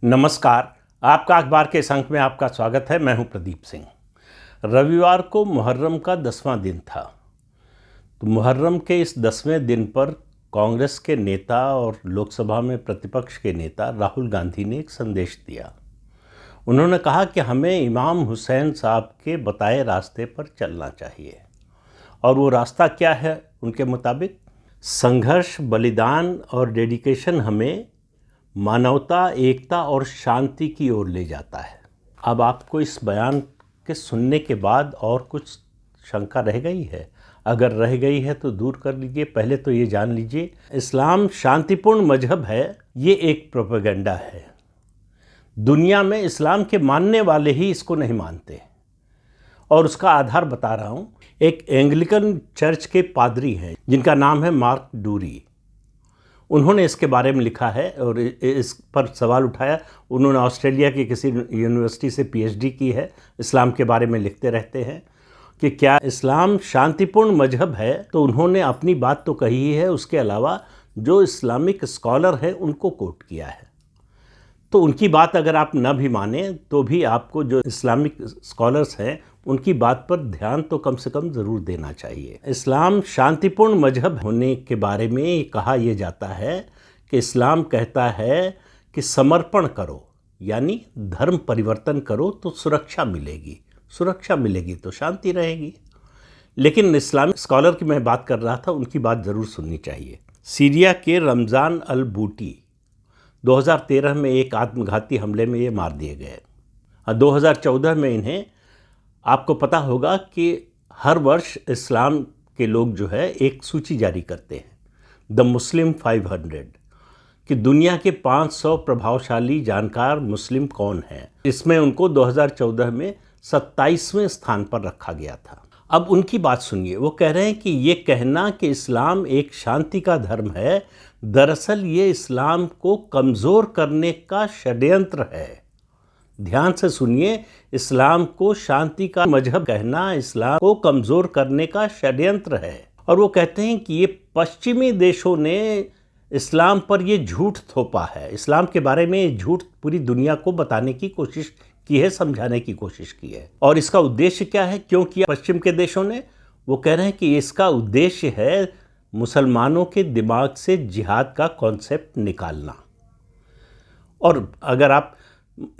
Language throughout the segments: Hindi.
नमस्कार। आपका अखबार के इस अंक में आपका स्वागत है। मैं हूं प्रदीप सिंह। रविवार को मुहर्रम का 10वां दिन था। तो मुहर्रम के इस 10वें दिन पर कांग्रेस के नेता और लोकसभा में प्रतिपक्ष के नेता राहुल गांधी ने एक संदेश दिया। उन्होंने कहा कि हमें इमाम हुसैन साहब के बताए रास्ते पर चलना चाहिए। और वो रास्ता क्या है उनके मुताबिक? संघर्ष, बलिदान और डेडिकेशन हमें मानवता, एकता और शांति की ओर ले जाता है। अब आपको इस बयान के सुनने के बाद और कुछ शंका रह गई है? अगर रह गई है तो दूर कर लीजिए। पहले तो ये जान लीजिए, इस्लाम शांतिपूर्ण मजहब है, ये एक प्रोपेगेंडा है। दुनिया में इस्लाम के मानने वाले ही इसको नहीं मानते, और उसका आधार बता रहा हूँ। एक एंग्लिकन चर्च के पादरी हैं जिनका नाम है मार्क डूरी। उन्होंने इसके बारे में लिखा है और इस पर सवाल उठाया। उन्होंने ऑस्ट्रेलिया की किसी यूनिवर्सिटी से पीएचडी की है, इस्लाम के बारे में लिखते रहते हैं कि क्या इस्लाम शांतिपूर्ण मजहब है। तो उन्होंने अपनी बात तो कही ही है, उसके अलावा जो इस्लामिक स्कॉलर हैं उनको कोट किया है। तो उनकी बात अगर आप न भी माने तो भी आपको जो इस्लामिक स्कॉलर्स हैं उनकी बात पर ध्यान तो कम से कम ज़रूर देना चाहिए। इस्लाम शांतिपूर्ण मजहब होने के बारे में कहा यह जाता है कि इस्लाम कहता है कि समर्पण करो, यानी धर्म परिवर्तन करो तो सुरक्षा मिलेगी, सुरक्षा मिलेगी तो शांति रहेगी। लेकिन इस्लामिक स्कॉलर की मैं बात कर रहा था, उनकी बात ज़रूर सुननी चाहिए। सीरिया के रमज़ान अल बूटी 2013 में एक आत्मघाती हमले में ये मार दिए गए। 2014 में इन्हें, आपको पता होगा कि हर वर्ष इस्लाम के लोग जो है एक सूची जारी करते हैं, द मुस्लिम 500, कि दुनिया के 500 प्रभावशाली जानकार मुस्लिम कौन हैं। इसमें उनको 2014 में 27वें स्थान पर रखा गया था। अब उनकी बात सुनिए। वो कह रहे हैं कि ये कहना कि इस्लाम एक शांति का धर्म है, दरअसल ये इस्लाम को कमज़ोर करने का षड्यंत्र है। ध्यान से सुनिए, इस्लाम को शांति का मजहब कहना इस्लाम को कमज़ोर करने का षड्यंत्र है। और वो कहते हैं कि ये पश्चिमी देशों ने इस्लाम पर ये झूठ थोपा है, इस्लाम के बारे में ये झूठ पूरी दुनिया को बताने की कोशिश की है, समझाने की कोशिश की है। और इसका उद्देश्य क्या है, क्यों किया पश्चिम के देशों ने? वो कह रहे हैं कि इसका उद्देश्य है मुसलमानों के दिमाग से जिहाद का कॉन्सेप्ट निकालना। और अगर आप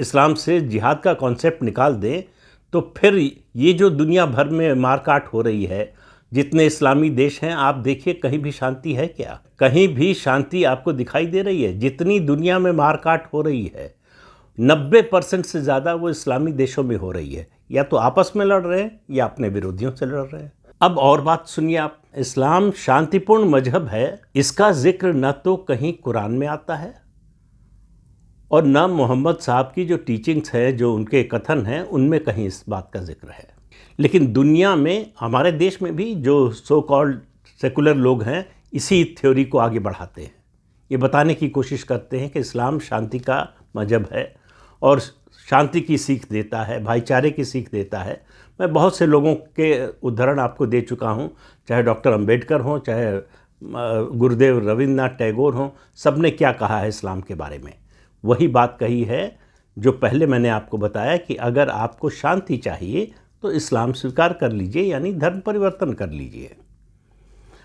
इस्लाम से जिहाद का कॉन्सेप्ट निकाल दें तो फिर ये जो दुनिया भर में मारकाट हो रही है, जितने इस्लामी देश हैं, आप देखिए कहीं भी शांति है क्या? कहीं भी शांति आपको दिखाई दे रही है? जितनी दुनिया में मारकाट हो रही है, 90% से ज़्यादा वो इस्लामी देशों में हो रही है। या तो आपस में लड़ रहे हैं या अपने विरोधियों से लड़ रहे हैं। अब और बात सुनिए आप। इस्लाम शांतिपूर्ण मजहब है, इसका जिक्र न तो कहीं कुरान में आता है और न मोहम्मद साहब की जो टीचिंग्स है, जो उनके कथन हैं, उनमें कहीं इस बात का जिक्र है। लेकिन दुनिया में, हमारे देश में भी जो सो कॉल्ड सेकुलर लोग हैं, इसी थ्योरी को आगे बढ़ाते हैं। ये बताने की कोशिश करते हैं कि इस्लाम शांति का मजहब है और शांति की सीख देता है, भाईचारे की सीख देता है। मैं बहुत से लोगों के उदाहरण आपको दे चुका हूँ, चाहे डॉक्टर अंबेडकर हों, चाहे गुरुदेव रविंद्रनाथ टैगोर हों, सब ने क्या कहा है इस्लाम के बारे में। वही बात कही है जो पहले मैंने आपको बताया कि अगर आपको शांति चाहिए तो इस्लाम स्वीकार कर लीजिए, यानी धर्म परिवर्तन कर लीजिए।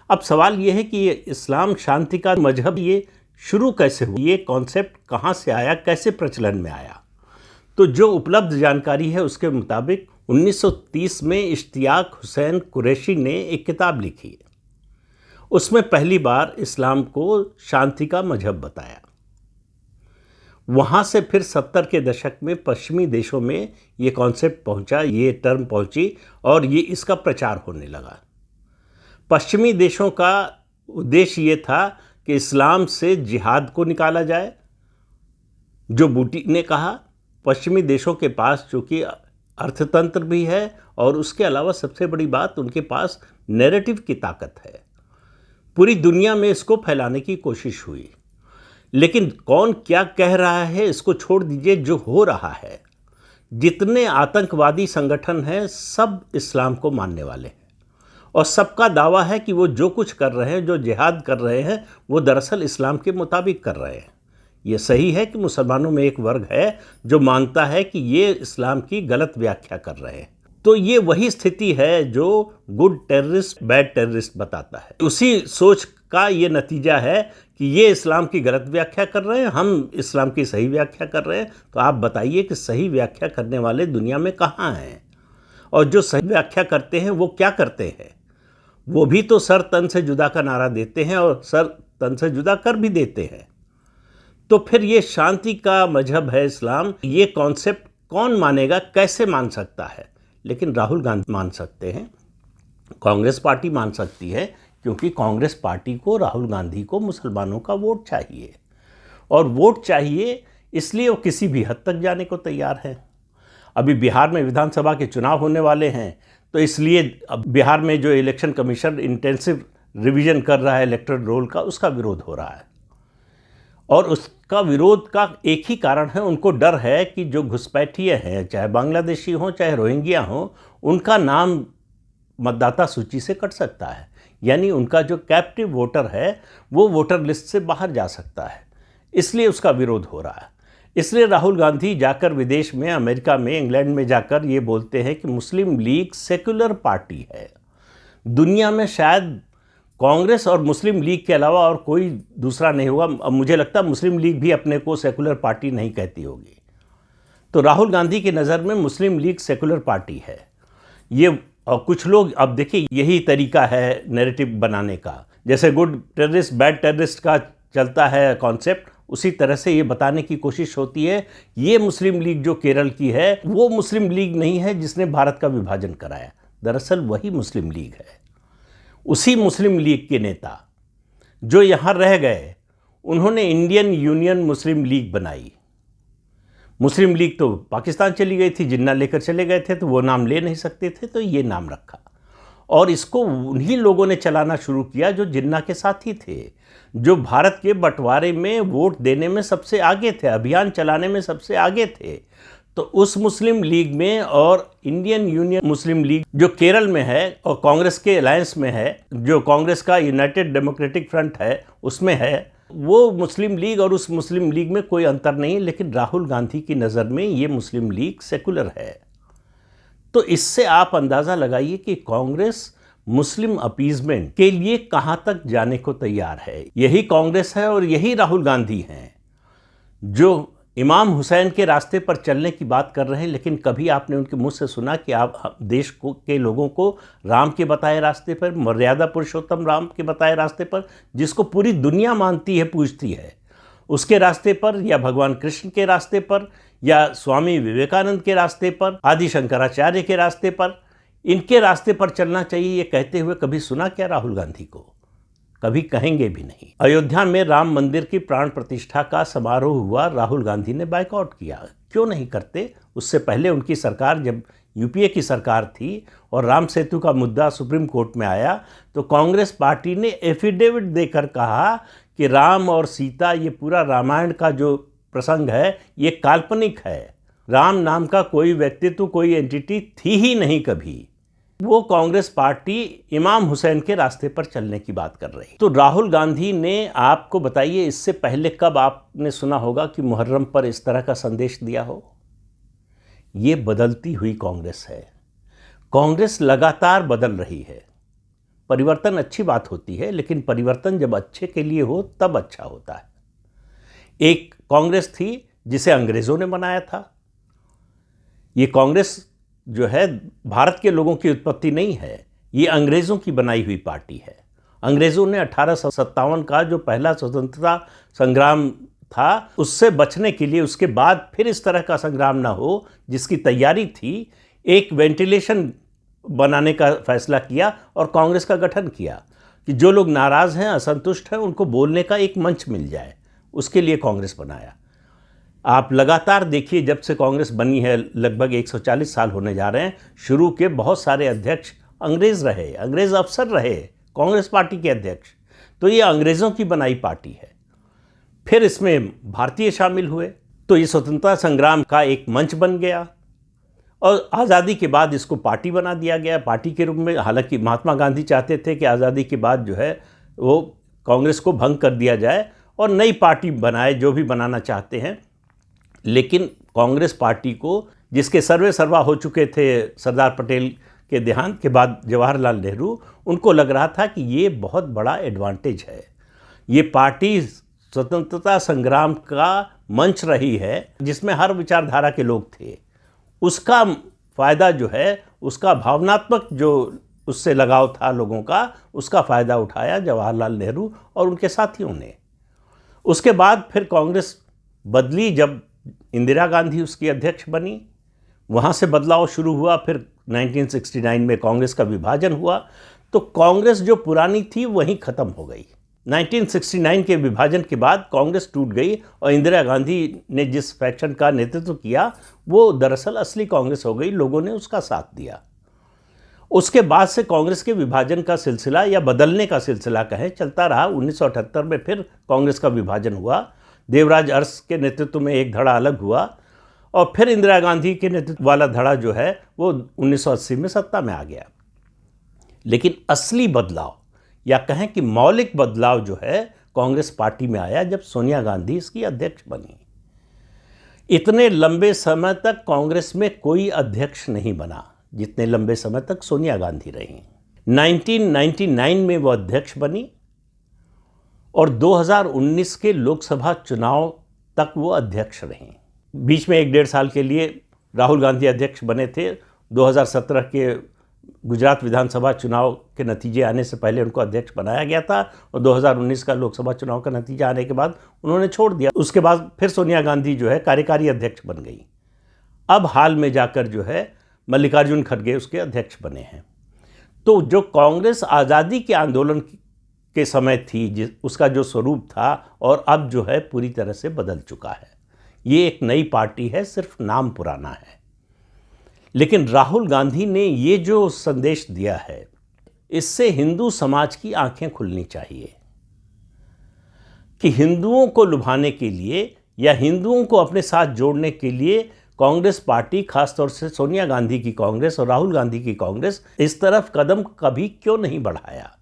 अब सवाल ये है कि ये इस्लाम शांति का मजहब ये शुरू कैसे हुआ, ये कॉन्सेप्ट कहाँ से आया, कैसे प्रचलन में आया? तो जो उपलब्ध जानकारी है उसके मुताबिक 1930 में इश्तियाक हुसैन कुरैशी ने एक किताब लिखी। उसमें पहली बार इस्लाम को शांति का मजहब बताया। वहाँ से फिर 70 के दशक में पश्चिमी देशों में ये कॉन्सेप्ट पहुँचा, ये टर्म पहुँची और ये इसका प्रचार होने लगा। पश्चिमी देशों का उद्देश्य ये था कि इस्लाम से जिहाद को निकाला जाए। जो बूटी ने कहा, पश्चिमी देशों के पास चूँकि अर्थतंत्र भी है और उसके अलावा सबसे बड़ी बात, उनके पास नैरेटिव की ताकत है। पूरी दुनिया में इसको फैलाने की कोशिश हुई। लेकिन कौन क्या कह रहा है इसको छोड़ दीजिए, जो हो रहा है, जितने आतंकवादी संगठन हैं सब इस्लाम को मानने वाले हैं और सबका दावा है कि वो जो कुछ कर रहे हैं, जो जिहाद कर रहे हैं, वो दरअसल इस्लाम के मुताबिक कर रहे हैं। ये सही है कि मुसलमानों में एक वर्ग है जो मानता है कि ये इस्लाम की गलत व्याख्या कर रहे हैं। तो ये वही स्थिति है जो गुड टेररिस्ट बैड टेररिस्ट बताता है। उसी सोच का ये नतीजा है कि ये इस्लाम की गलत व्याख्या कर रहे हैं, हम इस्लाम की सही व्याख्या कर रहे हैं। तो आप बताइए कि सही व्याख्या करने वाले दुनिया में कहाँ हैं, और जो सही व्याख्या करते हैं वो क्या करते हैं? वो भी तो सर तन से जुदा का नारा देते हैं और सर तन से जुदा कर भी देते हैं। तो फिर ये शांति का मजहब है इस्लाम, ये कॉन्सेप्ट कौन मानेगा, कैसे मान सकता है? लेकिन राहुल गांधी मान सकते हैं, कांग्रेस पार्टी मान सकती है, क्योंकि कांग्रेस पार्टी को राहुल गांधी को मुसलमानों का वोट चाहिए, और वोट चाहिए इसलिए वो किसी भी हद तक जाने को तैयार है। अभी बिहार में विधानसभा के चुनाव होने वाले हैं, तो इसलिए अब बिहार में जो इलेक्शन कमीशन इंटेंसिव रिवीजन कर रहा है इलेक्टोरल रोल का, उसका विरोध हो रहा है। और उसका विरोध का एक ही कारण है, उनको डर है कि जो घुसपैठिए हैं, चाहे बांग्लादेशी हों चाहे रोहिंग्या हों, उनका नाम मतदाता सूची से कट सकता है। यानी उनका जो कैप्टिव वोटर है वो वोटर लिस्ट से बाहर जा सकता है, इसलिए उसका विरोध हो रहा है। इसलिए राहुल गांधी जाकर विदेश में, अमेरिका में, इंग्लैंड में जाकर ये बोलते हैं कि मुस्लिम लीग सेक्युलर पार्टी है। दुनिया में शायद कांग्रेस और मुस्लिम लीग के अलावा और कोई दूसरा नहीं होगा। अब मुझे लगता है मुस्लिम लीग भी अपने को सेकुलर पार्टी नहीं कहती होगी। तो राहुल गांधी की नज़र में मुस्लिम लीग सेकुलर पार्टी है। ये और कुछ लोग, अब देखिए यही तरीका है नैरेटिव बनाने का, जैसे गुड टेररिस्ट बैड टेररिस्ट का चलता है कॉन्सेप्ट, उसी तरह से ये बताने की कोशिश होती है ये मुस्लिम लीग जो केरल की है वो मुस्लिम लीग नहीं है जिसने भारत का विभाजन कराया। दरअसल वही मुस्लिम लीग है। उसी मुस्लिम लीग के नेता जो यहाँ रह गए, उन्होंने इंडियन यूनियन मुस्लिम लीग बनाई। मुस्लिम लीग तो पाकिस्तान चली गई थी, जिन्ना लेकर चले गए थे, तो वो नाम ले नहीं सकते थे, तो ये नाम रखा। और इसको उन्हीं लोगों ने चलाना शुरू किया जो जिन्ना के साथी थे, जो भारत के बंटवारे में वोट देने में सबसे आगे थे, अभियान चलाने में सबसे आगे थे। तो उस मुस्लिम लीग में और इंडियन यूनियन मुस्लिम लीग जो केरल में है और कांग्रेस के अलायंस में है, जो कांग्रेस का यूनाइटेड डेमोक्रेटिक फ्रंट है उसमें है, वो मुस्लिम लीग और उस मुस्लिम लीग में कोई अंतर नहीं है। लेकिन राहुल गांधी की नज़र में ये मुस्लिम लीग सेकुलर है। तो इससे आप अंदाज़ा लगाइए कि कांग्रेस मुस्लिम अपीजमेंट के लिए कहाँ तक जाने को तैयार है। यही कांग्रेस है और यही राहुल गांधी हैं जो इमाम हुसैन के रास्ते पर चलने की बात कर रहे हैं, लेकिन कभी आपने उनके मुंह से सुना कि आप देश को के लोगों को राम के बताए रास्ते पर, मर्यादा पुरुषोत्तम राम के बताए रास्ते पर, जिसको पूरी दुनिया मानती है, पूजती है, उसके रास्ते पर, या भगवान कृष्ण के रास्ते पर, या स्वामी विवेकानंद के रास्ते पर, आदि शंकराचार्य के रास्ते पर, इनके रास्ते पर चलना चाहिए, ये कहते हुए कभी सुना क्या राहुल गांधी को? कभी कहेंगे भी नहीं। अयोध्या में राम मंदिर की प्राण प्रतिष्ठा का समारोह हुआ, राहुल गांधी ने बायकॉट किया। क्यों नहीं करते? उससे पहले उनकी सरकार, जब यूपीए की सरकार थी और राम सेतु का मुद्दा सुप्रीम कोर्ट में आया, तो कांग्रेस पार्टी ने एफिडेविट देकर कहा कि राम और सीता, ये पूरा रामायण का जो प्रसंग है ये काल्पनिक है, राम नाम का कोई व्यक्तित्व, कोई एंटिटी थी ही नहीं कभी। वो कांग्रेस पार्टी इमाम हुसैन के रास्ते पर चलने की बात कर रही। तो राहुल गांधी ने, आपको बताइए, इससे पहले कब आपने सुना होगा कि मुहर्रम पर इस तरह का संदेश दिया हो? ये बदलती हुई कांग्रेस है। कांग्रेस लगातार बदल रही है। परिवर्तन अच्छी बात होती है, लेकिन परिवर्तन जब अच्छे के लिए हो तब अच्छा होता है। एक कांग्रेस थी जिसे अंग्रेज़ों ने बनाया था। ये कांग्रेस जो है भारत के लोगों की उत्पत्ति नहीं है, ये अंग्रेज़ों की बनाई हुई पार्टी है। अंग्रेज़ों ने 1857 का जो पहला स्वतंत्रता संग्राम था, उससे बचने के लिए, उसके बाद फिर इस तरह का संग्राम ना हो जिसकी तैयारी थी, एक वेंटिलेशन बनाने का फैसला किया और कांग्रेस का गठन किया कि जो लोग नाराज़ हैं, असंतुष्ट हैं, उनको बोलने का एक मंच मिल जाए। उसके लिए कांग्रेस बनाया। आप लगातार देखिए, जब से कांग्रेस बनी है, लगभग 140 साल होने जा रहे हैं, शुरू के बहुत सारे अध्यक्ष अंग्रेज़ रहे, अंग्रेज़ अफसर रहे, कांग्रेस पार्टी के अध्यक्ष। तो ये अंग्रेज़ों की बनाई पार्टी है। फिर इसमें भारतीय शामिल हुए, तो ये स्वतंत्रता संग्राम का एक मंच बन गया और आज़ादी के बाद इसको पार्टी बना दिया गया, पार्टी के रूप में। हालांकि महात्मा गांधी चाहते थे कि आज़ादी के बाद जो है वो कांग्रेस को भंग कर दिया जाए और नई पार्टी बनाए, जो भी बनाना चाहते हैं। लेकिन कांग्रेस पार्टी को, जिसके सर्वे सर्वा हो चुके थे सरदार पटेल के देहांत के बाद जवाहरलाल नेहरू, उनको लग रहा था कि ये बहुत बड़ा एडवांटेज है, ये पार्टी स्वतंत्रता संग्राम का मंच रही है जिसमें हर विचारधारा के लोग थे, उसका फ़ायदा जो है, उसका भावनात्मक जो उससे लगाव था लोगों का, उसका फ़ायदा उठाया जवाहरलाल नेहरू और उनके साथियों ने। उसके बाद फिर कांग्रेस बदली, जब इंदिरा गांधी उसकी अध्यक्ष बनी, वहाँ से बदलाव शुरू हुआ। फिर 1969 में कांग्रेस का विभाजन हुआ, तो कांग्रेस जो पुरानी थी वहीं ख़त्म हो गई। 1969 के विभाजन के बाद कांग्रेस टूट गई और इंदिरा गांधी ने जिस फैक्शन का नेतृत्व किया वो दरअसल असली कांग्रेस हो गई, लोगों ने उसका साथ दिया। उसके बाद से कांग्रेस के विभाजन का सिलसिला या बदलने का सिलसिला कहें चलता रहा। 1978 में फिर कांग्रेस का विभाजन हुआ, देवराज अरस के नेतृत्व में एक धड़ा अलग हुआ और फिर इंदिरा गांधी के नेतृत्व वाला धड़ा जो है वो 1980 में सत्ता में आ गया। लेकिन असली बदलाव या कहें कि मौलिक बदलाव जो है कांग्रेस पार्टी में आया जब सोनिया गांधी इसकी अध्यक्ष बनी। इतने लंबे समय तक कांग्रेस में कोई अध्यक्ष नहीं बना जितने लंबे समय तक सोनिया गांधी रहीं। 1999 में वो अध्यक्ष बनी और 2019 के लोकसभा चुनाव तक वो अध्यक्ष रहीं। बीच में 1-1.5 साल के लिए राहुल गांधी अध्यक्ष बने थे। 2017 के गुजरात विधानसभा चुनाव के नतीजे आने से पहले उनको अध्यक्ष बनाया गया था और 2019 का लोकसभा चुनाव का नतीजा आने के बाद उन्होंने छोड़ दिया। उसके बाद फिर सोनिया गांधी जो है कार्यकारी अध्यक्ष बन गई। अब हाल में जाकर जो है मल्लिकार्जुन खड़गे उसके अध्यक्ष बने हैं। तो जो कांग्रेस आज़ादी के आंदोलन के समय थी, उसका जो स्वरूप था और अब जो है पूरी तरह से बदल चुका है। ये एक नई पार्टी है, सिर्फ नाम पुराना है। लेकिन राहुल गांधी ने ये जो संदेश दिया है, इससे हिंदू समाज की आंखें खुलनी चाहिए कि हिंदुओं को लुभाने के लिए या हिंदुओं को अपने साथ जोड़ने के लिए कांग्रेस पार्टी, खासतौर से सोनिया गांधी की कांग्रेस और राहुल गांधी की कांग्रेस, इस तरफ कदम कभी क्यों नहीं बढ़ाया?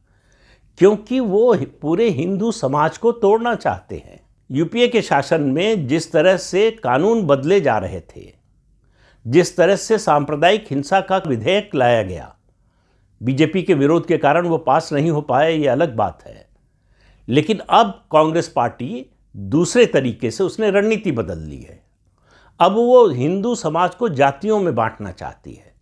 क्योंकि वो पूरे हिंदू समाज को तोड़ना चाहते हैं। यूपीए के शासन में जिस तरह से कानून बदले जा रहे थे, जिस तरह से सांप्रदायिक हिंसा का विधेयक लाया गया, बीजेपी के विरोध के कारण वो पास नहीं हो पाए, ये अलग बात है। लेकिन अब कांग्रेस पार्टी दूसरे तरीके से उसने रणनीति बदल ली है। अब वो हिंदू समाज को जातियों में बांटना चाहती है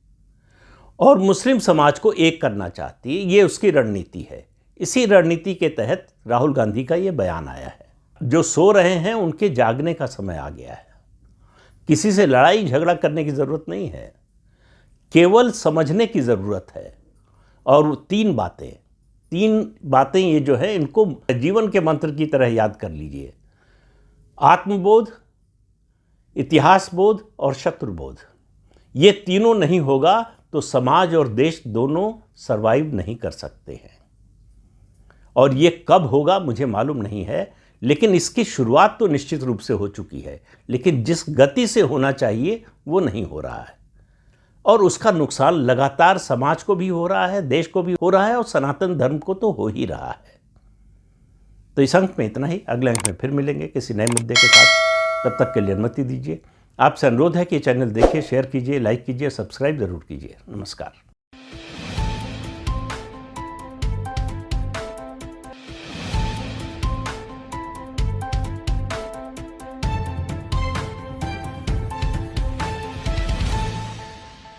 और मुस्लिम समाज को एक करना चाहती है। ये उसकी रणनीति है। इसी रणनीति के तहत राहुल गांधी का ये बयान आया है। जो सो रहे हैं उनके जागने का समय आ गया है। किसी से लड़ाई झगड़ा करने की ज़रूरत नहीं है, केवल समझने की ज़रूरत है। और तीन बातें ये जो है, इनको जीवन के मंत्र की तरह याद कर लीजिए: आत्मबोध, इतिहास बोध और शत्रुबोध। ये तीनों नहीं होगा तो समाज और देश दोनों सरवाइव नहीं कर सकते हैं। और ये कब होगा मुझे मालूम नहीं है, लेकिन इसकी शुरुआत तो निश्चित रूप से हो चुकी है। लेकिन जिस गति से होना चाहिए वो नहीं हो रहा है और उसका नुकसान लगातार समाज को भी हो रहा है, देश को भी हो रहा है और सनातन धर्म को तो हो ही रहा है। तो इस अंक में इतना ही। अगले अंक में फिर मिलेंगे किसी नए मुद्दे के साथ। तब तक के लिए अनुमति दीजिए। आपसे अनुरोध है कि चैनल देखिए, शेयर कीजिए, लाइक कीजिए, सब्सक्राइब ज़रूर कीजिए। नमस्कार।